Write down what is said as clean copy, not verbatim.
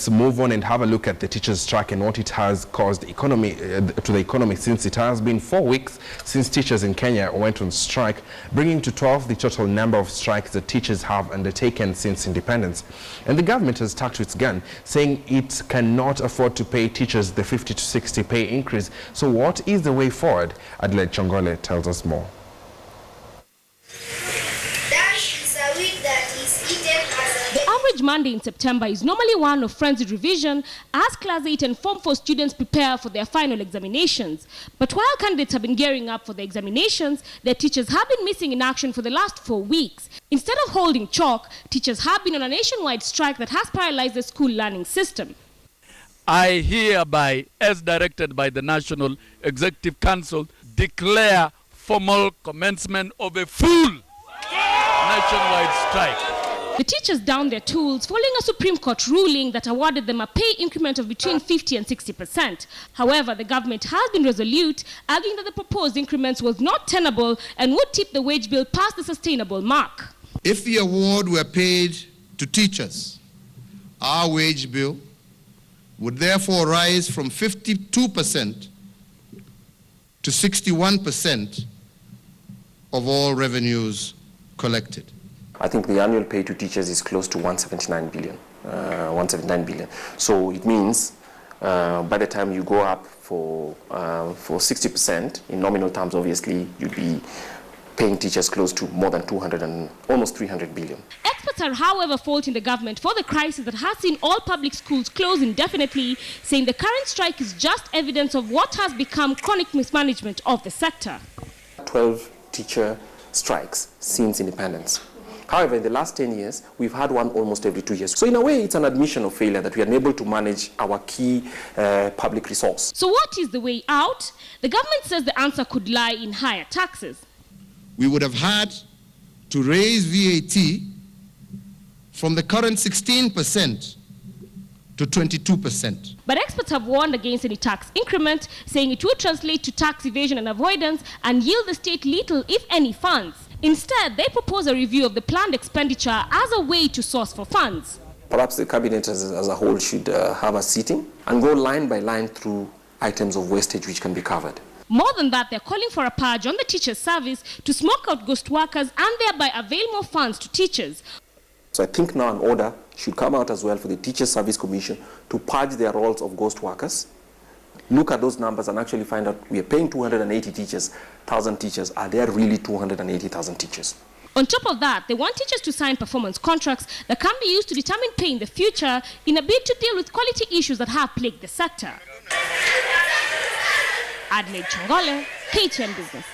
Let's move on and have a look at the teachers' strike and what it has caused to the economy, since it has been 4 weeks since teachers in Kenya went on strike, bringing to 12 the total number of strikes that teachers have undertaken since independence. And the government has stuck to its gun, saying it cannot afford to pay teachers the 50 to 60 pay increase. So what is the way forward? Adelaide Chongole tells us more. The average Monday in September is normally one of frenzied revision as Class 8 and Form 4 students prepare for their final examinations. But while candidates have been gearing up for the examinations, their teachers have been missing in action for the last 4 weeks. Instead of holding chalk, teachers have been on a nationwide strike that has paralyzed the school learning system. I hereby, as directed by the National Executive Council, declare formal commencement of a full nationwide strike. The teachers downed their tools following a Supreme Court ruling that awarded them a pay increment of between 50 and 60%. However, the government has been resolute, arguing that the proposed increments was not tenable and would tip the wage bill past the sustainable mark. If the award were paid to teachers, our wage bill would therefore rise from 52% to 61% of all revenues collected. I think the annual pay to teachers is close to 179 billion. So it means by the time you go up for 60%, in nominal terms, obviously, you'd be paying teachers close to more than 200 and almost 300 billion. Experts are, however, faulting the government for the crisis that has seen all public schools close indefinitely, saying the current strike is just evidence of what has become chronic mismanagement of the sector. 12 teacher strikes since independence. However, in the last 10 years, we've had one almost every 2 years. So in a way, it's an admission of failure that we are unable to manage our key public resource. So what is the way out? The government says the answer could lie in higher taxes. We would have had to raise VAT from the current 16% to 22%. But experts have warned against any tax increment, saying it would translate to tax evasion and avoidance and yield the state little, if any, funds. Instead, they propose a review of the planned expenditure as a way to source for funds. Perhaps the cabinet as a whole should have a sitting and go line by line through items of wastage which can be covered. More than that, they're calling for a purge on the teachers' service to smoke out ghost workers and thereby avail more funds to teachers. So I think now an order should come out as well for the Teachers Service Commission to purge their roles of ghost workers. Look at those numbers and actually find out we are paying 280,000 teachers. Are there really 280,000 teachers? On top of that, they want teachers to sign performance contracts that can be used to determine pay in the future in a bid to deal with quality issues that have plagued the sector. Adelaide Chongole, KTN Business.